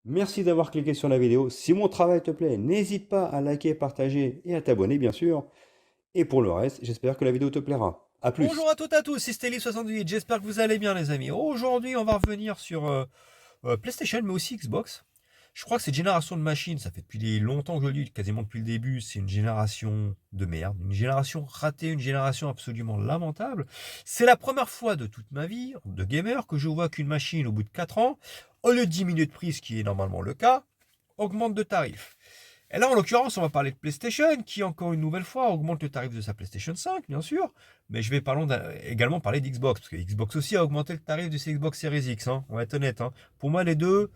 Merci d'avoir cliqué sur la vidéo. Si mon travail te plaît, n'hésite pas à liker, partager et à t'abonner, bien sûr. Et pour le reste, j'espère que la vidéo te plaira. À plus. Bonjour à toutes et à tous, c'est Stelly68, j'espère que vous allez bien les amis. Aujourd'hui on va revenir sur PlayStation mais aussi Xbox. Je crois que cette génération de machines, ça fait depuis longtemps que je le dis, quasiment depuis le début, c'est une génération de merde, une génération ratée, une génération absolument lamentable. C'est la première fois de toute ma vie de gamer que je vois qu'une machine au bout de 4 ans, au lieu de diminuer de prix, ce qui est normalement le cas, augmente de tarif. Et là, en l'occurrence, on va parler de PlayStation, qui encore une nouvelle fois augmente le tarif de sa PlayStation 5, bien sûr. Mais je vais également parler d'Xbox, parce que Xbox aussi a augmenté le tarif de ses Xbox Series X, hein, on va être honnête. Hein. Pour moi, les deux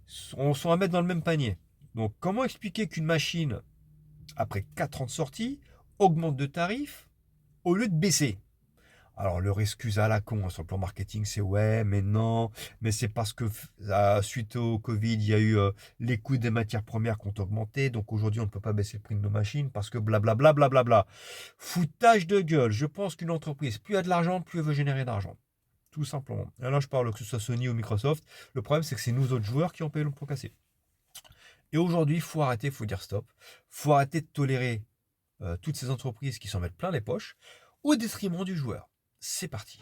sont à mettre dans le même panier. Donc, comment expliquer qu'une machine, après 4 ans de sortie, augmente de tarif au lieu de baisser? Alors, leur excuse à la con hein, sur le plan marketing, c'est ouais, mais non, mais c'est parce que suite au Covid, il y a eu les coûts des matières premières qui ont augmenté, donc aujourd'hui on ne peut pas baisser le prix de nos machines parce que blablabla, blablabla. Foutage de gueule. Je pense qu'une entreprise, plus elle a de l'argent, plus elle veut générer d'argent. Tout simplement. Et là, je parle que ce soit Sony ou Microsoft. Le problème, c'est que c'est nous autres joueurs qui ont payé le pot cassé. Et aujourd'hui, il faut arrêter, il faut dire stop. Il faut arrêter de tolérer toutes ces entreprises qui s'en mettent plein les poches au détriment du joueur. C'est parti.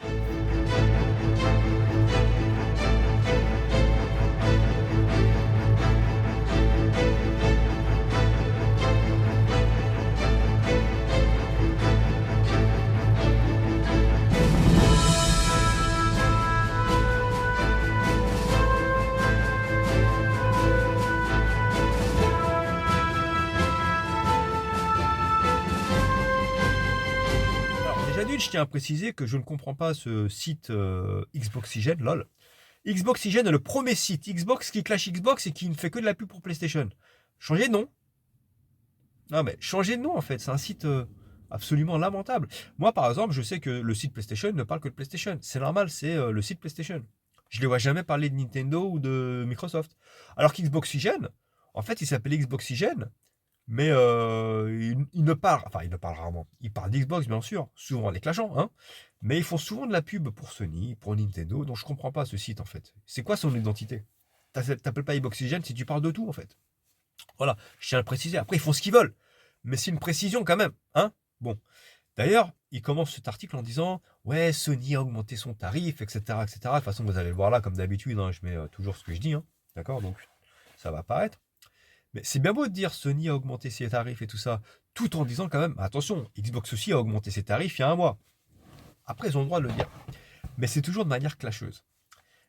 Alors, déjà d'une, je tiens à préciser que je ne comprends pas ce site Xboxygène, lol. Xboxygène est le premier site Xbox qui clash Xbox et qui ne fait que de la pub pour PlayStation. Changez de nom. Non mais changez de nom en fait, c'est un site absolument lamentable. Moi par exemple, je sais que le site PlayStation ne parle que de PlayStation. C'est normal, c'est le site PlayStation. Je ne les vois jamais parler de Nintendo ou de Microsoft. Alors qu'Xboxygène, en fait, il s'appelle Xboxygène, mais il ne parle, enfin il ne parle rarement. Il parle d'Xbox bien sûr, souvent en les clashant, hein. Mais ils font souvent de la pub pour Sony, pour Nintendo, donc je comprends pas ce site en fait. C'est quoi son identité? T'appelles pas Xboxygène si tu parles de tout en fait. Voilà, je tiens à le préciser. Après, ils font ce qu'ils veulent. Mais c'est une précision quand même. Hein. Bon. D'ailleurs, il commence cet article en disant ouais, Sony a augmenté son tarif, etc., etc. De toute façon, vous allez le voir là, comme d'habitude, hein, je mets toujours ce que je dis. Hein. D'accord. Donc, ça va apparaître. Mais c'est bien beau de dire Sony a augmenté ses tarifs et tout ça, tout en disant quand même attention, Xbox aussi a augmenté ses tarifs il y a un mois. Après, ils ont le droit de le dire. Mais c'est toujours de manière clasheuse.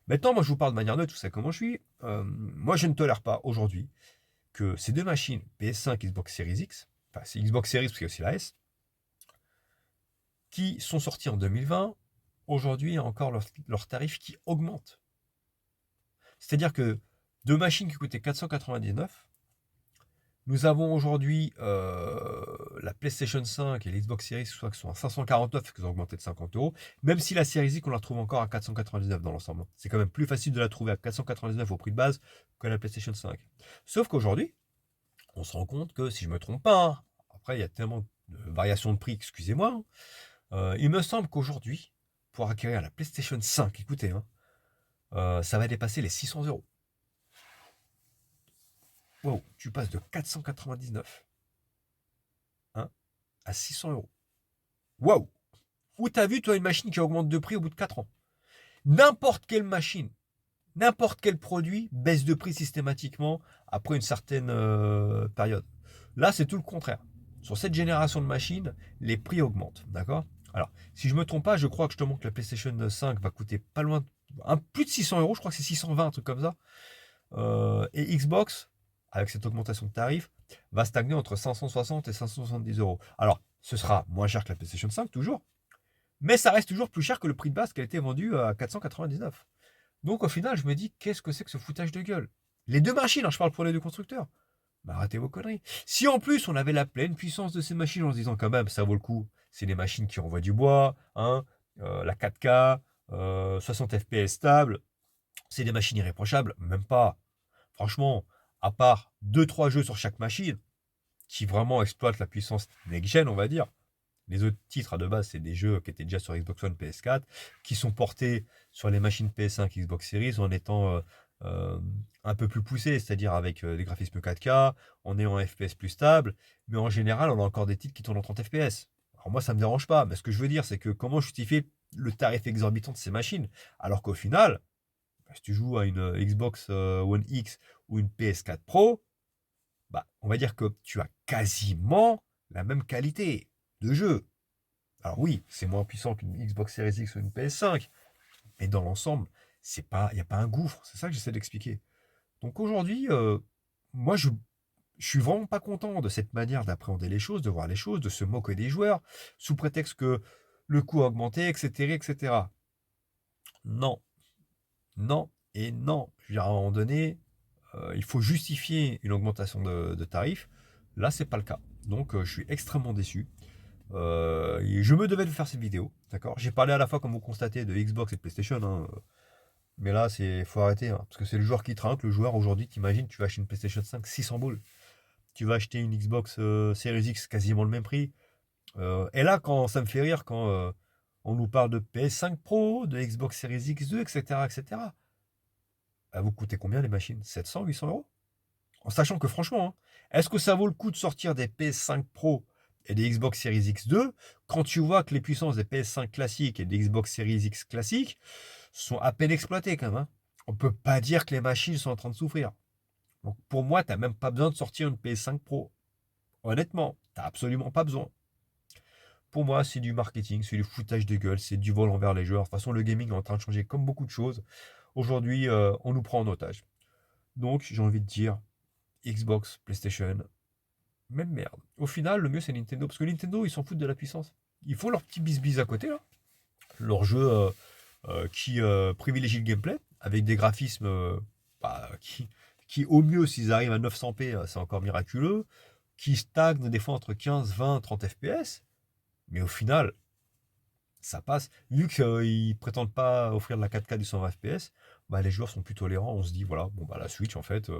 Maintenant, moi, je vous parle de manière neutre, tout ça, comment je suis. Moi, je ne tolère pas aujourd'hui que ces deux machines, PS5 Xbox Series X, enfin c'est Xbox Series parce qu'il y a aussi la S, qui sont sorties en 2020, aujourd'hui il y a encore leur tarif qui augmente. C'est-à-dire que deux machines qui coûtaient 499, nous avons aujourd'hui la PlayStation 5 et l'Xbox Series soit qui sont à 549, qu'ils ont augmenté de 50 euros, même si la Series X on la retrouve encore à 499 dans l'ensemble. C'est quand même plus facile de la trouver à 499 au prix de base que la PlayStation 5. Sauf qu'aujourd'hui, on se rend compte que, si je ne me trompe pas, hein, après il y a tellement de variations de prix, excusez-moi, hein, il me semble qu'aujourd'hui, pour acquérir la PlayStation 5, écoutez, hein, ça va dépasser les 600 euros. Wow, tu passes de 499 hein, à 600 euros. Waouh. Où t'as vu, toi, une machine qui augmente de prix au bout de 4 ans? N'importe quelle machine, n'importe quel produit baisse de prix systématiquement après une certaine période. Là, c'est tout le contraire. Sur cette génération de machines, les prix augmentent. D'accord? Alors, si je ne me trompe pas, je crois que justement que la PlayStation 5 va coûter pas loin, plus de 600 euros, je crois que c'est 620, un truc comme ça. Et Xbox, avec cette augmentation de tarif, va stagner entre 560 et 570 euros. Alors, ce sera moins cher que la PlayStation 5, toujours, mais ça reste toujours plus cher que le prix de base qui a été vendu à 499. Donc au final, je me dis, qu'est-ce que c'est que ce foutage de gueule? Les deux machines, hein, je parle pour les deux constructeurs. Bah, arrêtez vos conneries. Si en plus on avait la pleine puissance de ces machines en se disant quand même, ça vaut le coup, c'est des machines qui envoient du bois, hein, la 4K, 60 FPS stable, c'est des machines irréprochables, même pas. Franchement, à part deux trois jeux sur chaque machine, qui vraiment exploitent la puissance next-gen, on va dire, les autres titres de base, c'est des jeux qui étaient déjà sur Xbox One, PS4, qui sont portés sur les machines PS5, Xbox Series en étant euh, un peu plus poussées, c'est-à-dire avec des graphismes 4K, en ayant un FPS plus stable, mais en général, on a encore des titres qui tournent en 30 FPS. Alors moi, ça me dérange pas, mais ce que je veux dire, c'est que comment justifier le tarif exorbitant de ces machines, alors qu'au final, si tu joues à une Xbox One X ou une PS4 Pro, bah, on va dire que tu as quasiment la même qualité de jeu. Alors oui, c'est moins puissant qu'une Xbox Series X ou une PS5, mais dans l'ensemble, il n'y a pas un gouffre. C'est ça que j'essaie d'expliquer. Donc aujourd'hui, moi, je suis vraiment pas content de cette manière d'appréhender les choses, de voir les choses, de se moquer des joueurs, sous prétexte que le coût a augmenté, etc., etc. Non, non et non. Je veux dire, à un moment donné, il faut justifier une augmentation de tarifs. Là, c'est pas le cas. Donc, je suis extrêmement déçu. Et je me devais de faire cette vidéo, d'accord. J'ai parlé à la fois, comme vous constatez, de Xbox et de PlayStation, hein, mais là, faut arrêter, hein, parce que c'est le joueur qui trinque. Le joueur aujourd'hui, t'imagines, tu vas acheter une PlayStation 5, 600 boules. Tu vas acheter une Xbox Series X, quasiment le même prix. Et là, quand ça me fait rire, quand on nous parle de PS5 Pro, de Xbox Series X2, etc., etc. Bah, vous coûtez combien les machines? 700, 800 euros? En sachant que franchement, hein, est-ce que ça vaut le coup de sortir des PS5 Pro et des Xbox Series X2 quand tu vois que les puissances des PS5 classiques et des Xbox Series X classiques sont à peine exploitées quand même, hein. On ne peut pas dire que les machines sont en train de souffrir. Donc pour moi, tu n'as même pas besoin de sortir une PS5 Pro. Honnêtement, tu n'as absolument pas besoin. Pour moi, c'est du marketing, c'est du foutage de gueule, c'est du vol envers les joueurs. De toute façon, le gaming est en train de changer comme beaucoup de choses. Aujourd'hui, on nous prend en otage. Donc, j'ai envie de dire, Xbox, PlayStation, même merde. Au final, le mieux c'est Nintendo, parce que Nintendo, ils s'en foutent de la puissance. Ils font leur petit bis-bis à côté, là. Leur jeu qui privilégie le gameplay, avec des graphismes bah, qui, au mieux, s'ils arrivent à 900p, c'est encore miraculeux, qui stagnent des fois entre 15, 20, 30 FPS, mais au final, ça passe. Vu qu'ils prétendent pas offrir de la 4K du 120 FPS, bah, les joueurs sont plus tolérants. On se dit, voilà, bon, bah, la Switch, en fait,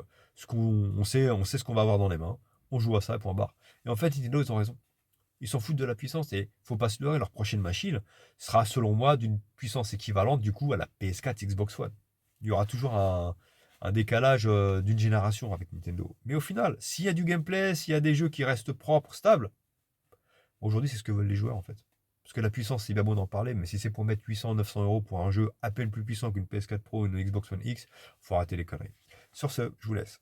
on sait ce qu'on va avoir dans les mains. On joue à ça, point barre. Et en fait, Nintendo, ils ont raison. Ils s'en foutent de la puissance et faut pas se leurrer, leur prochaine machine sera, selon moi, d'une puissance équivalente, du coup, à la PS4 Xbox One. Il y aura toujours un décalage d'une génération avec Nintendo. Mais au final, s'il y a du gameplay, s'il y a des jeux qui restent propres, stables, aujourd'hui, c'est ce que veulent les joueurs, en fait. Parce que la puissance, c'est bien beau d'en parler, mais si c'est pour mettre 800, 900 euros pour un jeu à peine plus puissant qu'une PS4 Pro ou une Xbox One X, faut arrêter les conneries. Sur ce, je vous laisse.